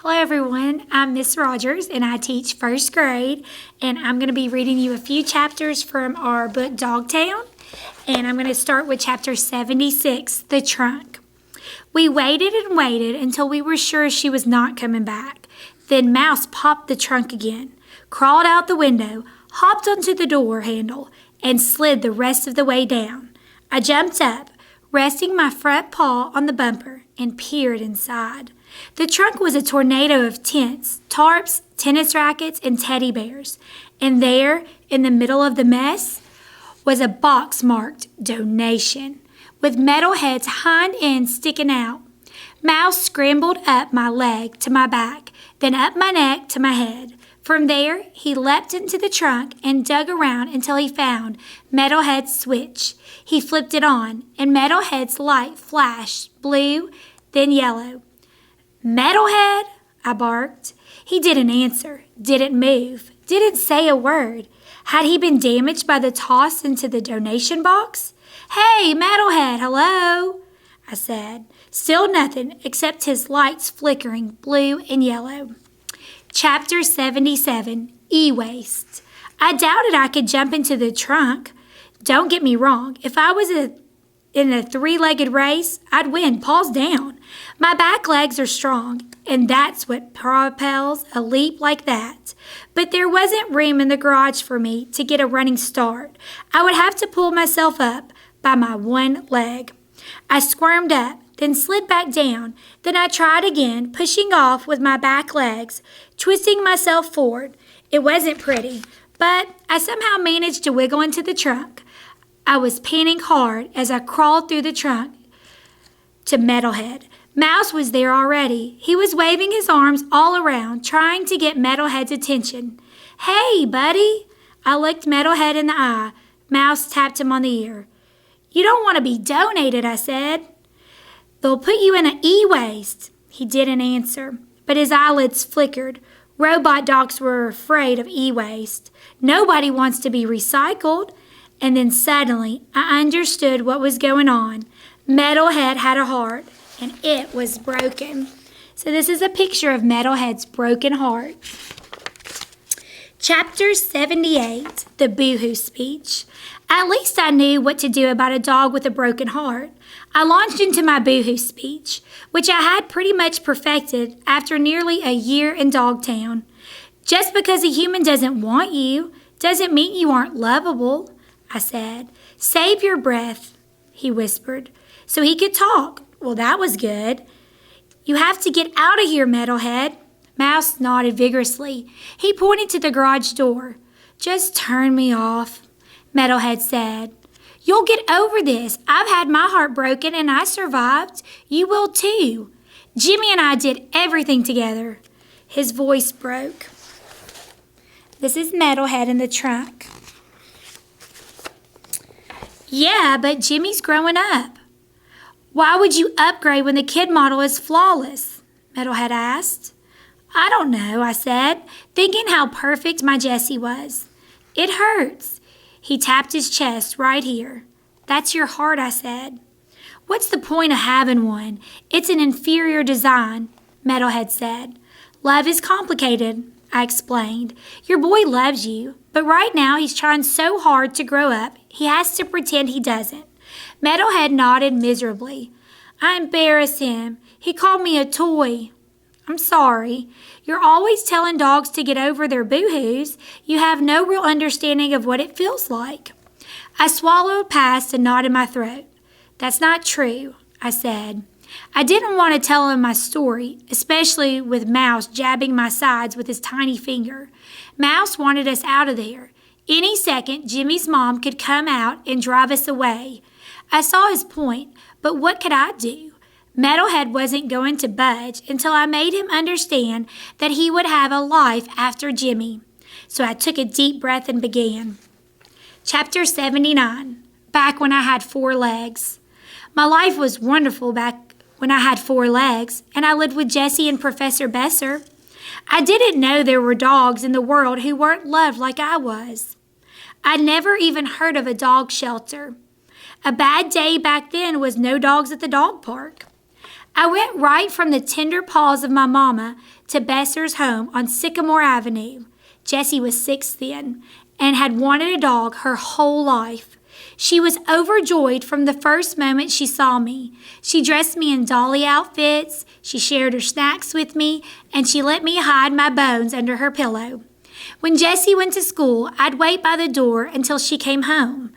Hello everyone, I'm Miss Rogers and I teach first grade, and I'm going to be reading you a few chapters from our book Dogtown, and I'm going to start with chapter 76, The Trunk. We waited and waited until we were sure she was not coming back. Then Mouse popped the trunk again, crawled out the window, hopped onto the door handle, and slid the rest of the way down. I jumped up, resting my front paw on the bumper, and peered inside. The trunk was a tornado of tents, tarps, tennis rackets, and teddy bears. And there, in the middle of the mess, was a box marked Donation, with Metalhead's hind end sticking out. Mouse scrambled up my leg to my back, then up my neck to my head. From there, he leapt into the trunk and dug around until he found Metalhead's switch. He flipped it on, and Metalhead's light flashed blue, then yellow. "Metalhead?" I barked. He didn't answer, didn't move, didn't say a word. Had he been damaged by the toss into the donation box? "Hey, Metalhead, hello," I said. Still nothing except his lights flickering blue and yellow. Chapter 77, E-Waste. I doubted I could jump into the trunk. Don't get me wrong, if I was in a three-legged race, I'd win, paws down. My back legs are strong, and that's what propels a leap like that. But there wasn't room in the garage for me to get a running start. I would have to pull myself up by my one leg. I squirmed up, then slid back down. Then I tried again, pushing off with my back legs, twisting myself forward. It wasn't pretty, but I somehow managed to wiggle into the trunk. I was panting hard as I crawled through the trunk to Metalhead. Mouse was there already. He was waving his arms all around, trying to get Metalhead's attention. "Hey, buddy!" I looked Metalhead in the eye. Mouse tapped him on the ear. "You don't want to be donated," I said. "They'll put you in an e-waste." He didn't answer, but his eyelids flickered. Robot dogs were afraid of e-waste. Nobody wants to be recycled. And then suddenly, I understood what was going on. Metalhead had a heart, and it was broken. So this is a picture of Metalhead's broken heart. Chapter 78, The Boohoo Speech. At least I knew what to do about a dog with a broken heart. I launched into my boohoo speech, which I had pretty much perfected after nearly a year in Dogtown. Just because a human doesn't want you doesn't mean you aren't lovable, I said. "Save your breath," he whispered, so he could talk. Well, that was good. "You have to get out of here, Metalhead." Mouse nodded vigorously. He pointed to the garage door. "Just turn me off," Metalhead said. "You'll get over this. I've had my heart broken and I survived. You will too. Jimmy and I did everything together." His voice broke. This is Metalhead in the trunk. "Yeah, but Jimmy's growing up." "Why would you upgrade when the kid model is flawless?" Metalhead asked. "I don't know," I said, thinking how perfect my Jessie was. "It hurts." He tapped his chest right here. "That's your heart," I said. "What's the point of having one? It's an inferior design," Metalhead said. "Love is complicated," I explained. "Your boy loves you, but right now he's trying so hard to grow up, he has to pretend he doesn't." Metalhead nodded miserably. "I embarrassed him. He called me a toy." "I'm sorry. You're always telling dogs to get over their boo-hoos. You have no real understanding of what it feels like." I swallowed past a knot in my throat. "That's not true," I said. I didn't want to tell him my story, especially with Mouse jabbing my sides with his tiny finger. Mouse wanted us out of there. Any second, Jimmy's mom could come out and drive us away. I saw his point, but what could I do? Metalhead wasn't going to budge until I made him understand that he would have a life after Jimmy. So I took a deep breath and began. Chapter 79, Back When I Had 4 Legs. My life was wonderful back when I had 4 legs, and I lived with Jessie and Professor Besser. I didn't know there were dogs in the world who weren't loved like I was. I'd never even heard of a dog shelter. A bad day back then was no dogs at the dog park. I went right from the tender paws of my mama to Besser's home on Sycamore Avenue. Jessie was 6 then and had wanted a dog her whole life. She was overjoyed from the first moment she saw me. She dressed me in dolly outfits, she shared her snacks with me, and she let me hide my bones under her pillow. When Jessie went to school, I'd wait by the door until she came home.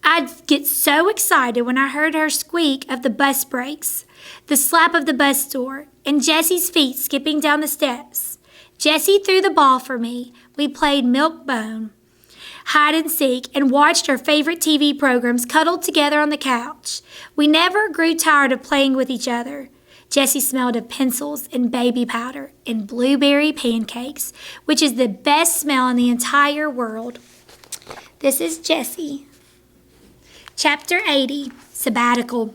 I'd get so excited when I heard her squeak of the bus brakes, the slap of the bus door, and Jessie's feet skipping down the steps. Jessie threw the ball for me. We played milk bone, hide and seek, and watched our favorite TV programs cuddled together on the couch. We never grew tired of playing with each other. Jessie smelled of pencils and baby powder and blueberry pancakes, which is the best smell in the entire world. This is Jessie. Chapter 80, Sabbatical.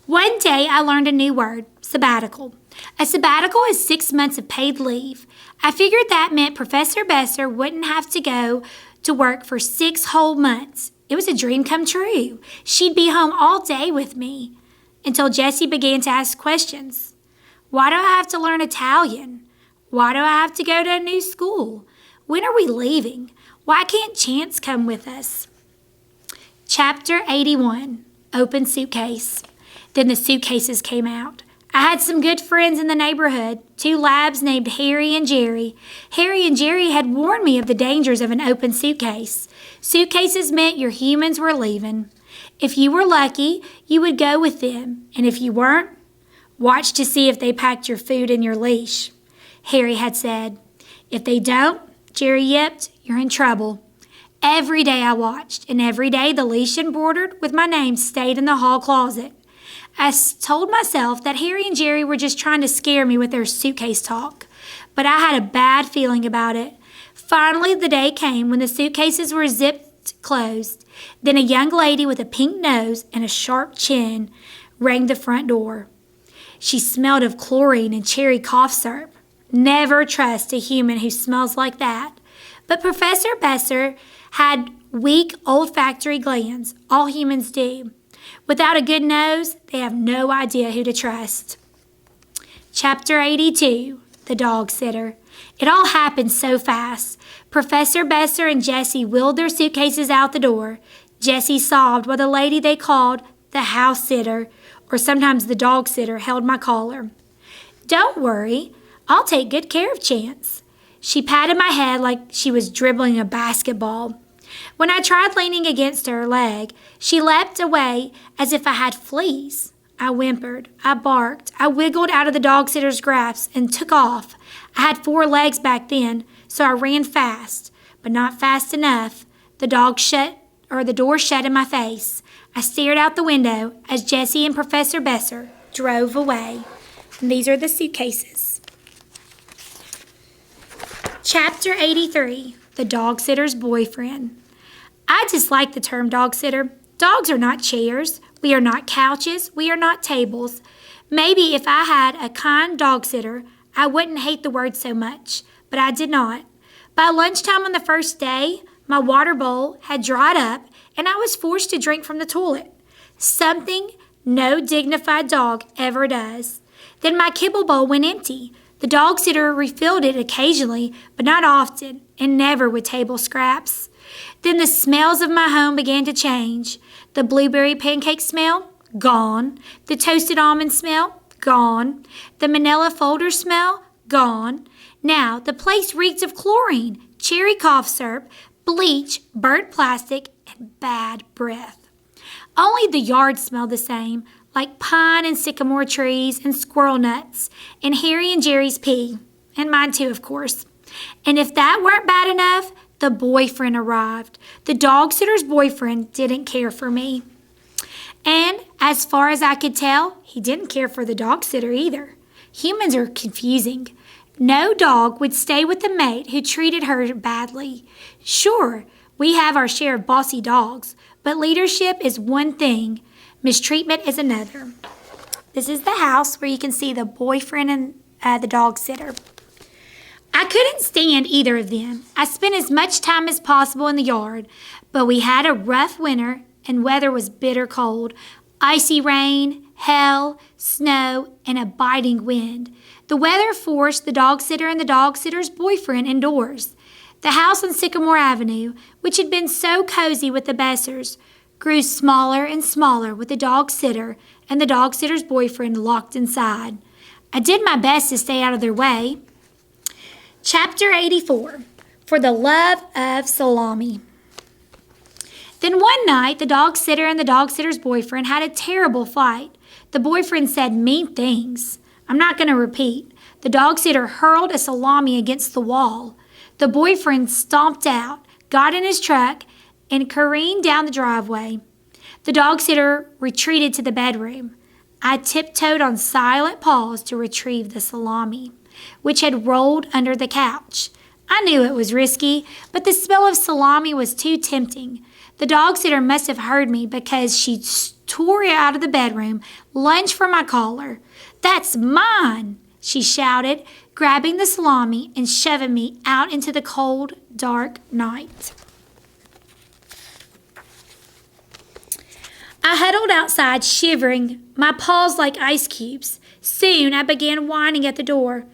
One day I learned a new word, sabbatical. A sabbatical is 6 months of paid leave. I figured that meant Professor Besser wouldn't have to go to work for 6 whole months. It was a dream come true. She'd be home all day with me. Until Jessie began to ask questions. Why do I have to learn Italian? Why do I have to go to a new school? When are we leaving? Why can't Chance come with us? Chapter 81, Open Suitcase. Then the suitcases came out. I had some good friends in the neighborhood, 2 labs named Harry and Jerry. Harry and Jerry had warned me of the dangers of an open suitcase. Suitcases meant your humans were leaving. If you were lucky, you would go with them, and if you weren't, watch to see if they packed your food in your leash. Harry had said, if they don't, Jerry yipped, you're in trouble. Every day I watched, and every day the leash embroidered with my name stayed in the hall closet. I told myself that Harry and Jerry were just trying to scare me with their suitcase talk, but I had a bad feeling about it. Finally, the day came when the suitcases were zipped closed. Then a young lady with a pink nose and a sharp chin rang the front door. She smelled of chlorine and cherry cough syrup. Never trust a human who smells like that. But Professor Besser had weak olfactory glands. All humans do. Without a good nose, they have no idea who to trust. Chapter 82, The Dog Sitter. It all happened so fast. Professor Besser and Jessie wheeled their suitcases out the door. Jessie sobbed while the lady they called the house sitter, or sometimes the dog sitter, held my collar. Don't worry, I'll take good care of Chance. She patted my head like she was dribbling a basketball. When I tried leaning against her leg, she leapt away as if I had fleas. I whimpered, I barked, I wiggled out of the dog sitter's grasp and took off. I had 4 legs back then, so I ran fast, but not fast enough. The door shut in my face. I stared out the window as Jessie and Professor Besser drove away. And these are the suitcases. Chapter 83, The Dog Sitter's Boyfriend. I dislike the term dog sitter. Dogs are not chairs. We are not couches. We are not tables. Maybe if I had a kind dog sitter, I wouldn't hate the word so much, but I did not. By lunchtime on the first day, my water bowl had dried up and I was forced to drink from the toilet. Something no dignified dog ever does. Then my kibble bowl went empty. The dog sitter refilled it occasionally, but not often, and never with table scraps. Then the smells of my home began to change. The blueberry pancake smell, gone. The toasted almond smell, gone. The manila folder smell, gone. Now the place reeked of chlorine, cherry cough syrup, bleach, burnt plastic, and bad breath. Only the yard smelled the same, like pine and sycamore trees and squirrel nuts, and Harry and Jerry's pee, and mine too, of course. And if that weren't bad enough, the boyfriend arrived. The dog sitter's boyfriend didn't care for me. And as far as I could tell, he didn't care for the dog sitter either. Humans are confusing. No dog would stay with a mate who treated her badly. Sure, we have our share of bossy dogs, but leadership is one thing, mistreatment is another. This is the house where you can see the boyfriend and the dog sitter. I couldn't stand either of them. I spent as much time as possible in the yard, but we had a rough winter and weather was bitter cold. Icy rain, hail, snow, and a biting wind. The weather forced the dog sitter and the dog sitter's boyfriend indoors. The house on Sycamore Avenue, which had been so cozy with the Bessers, grew smaller and smaller with the dog sitter and the dog sitter's boyfriend locked inside. I did my best to stay out of their way. Chapter 84, For the Love of Salami. Then one night, the dog sitter and the dog sitter's boyfriend had a terrible fight. The boyfriend said mean things. I'm not going to repeat. The dog sitter hurled a salami against the wall. The boyfriend stomped out, got in his truck, and careened down the driveway. The dog sitter retreated to the bedroom. I tiptoed on silent paws to retrieve the salami, which had rolled under the couch. I knew it was risky, but the smell of salami was too tempting. The dog sitter must have heard me because she tore out of the bedroom, lunged for my collar. "That's mine!" she shouted, grabbing the salami and shoving me out into the cold, dark night. I huddled outside, shivering, my paws like ice cubes. Soon I began whining at the door.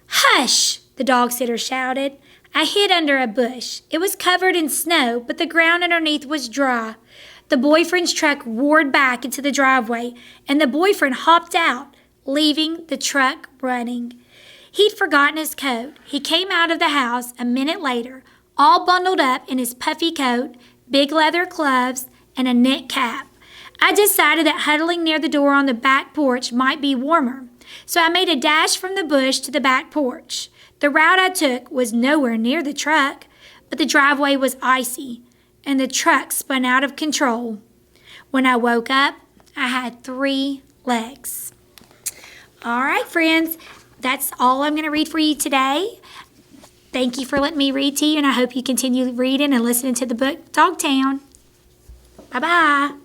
"Hush!" the dog sitter shouted. I hid under a bush. It was covered in snow, but the ground underneath was dry. The boyfriend's truck roared back into the driveway, and the boyfriend hopped out, leaving the truck running. He'd forgotten his coat. He came out of the house a minute later, all bundled up in his puffy coat, big leather gloves, and a knit cap. I decided that huddling near the door on the back porch might be warmer, so I made a dash from the bush to the back porch. The route I took was nowhere near the truck, but the driveway was icy, and the truck spun out of control. When I woke up, I had 3 legs. All right, friends, that's all I'm going to read for you today. Thank you for letting me read to you, and I hope you continue reading and listening to the book Dogtown. Bye-bye.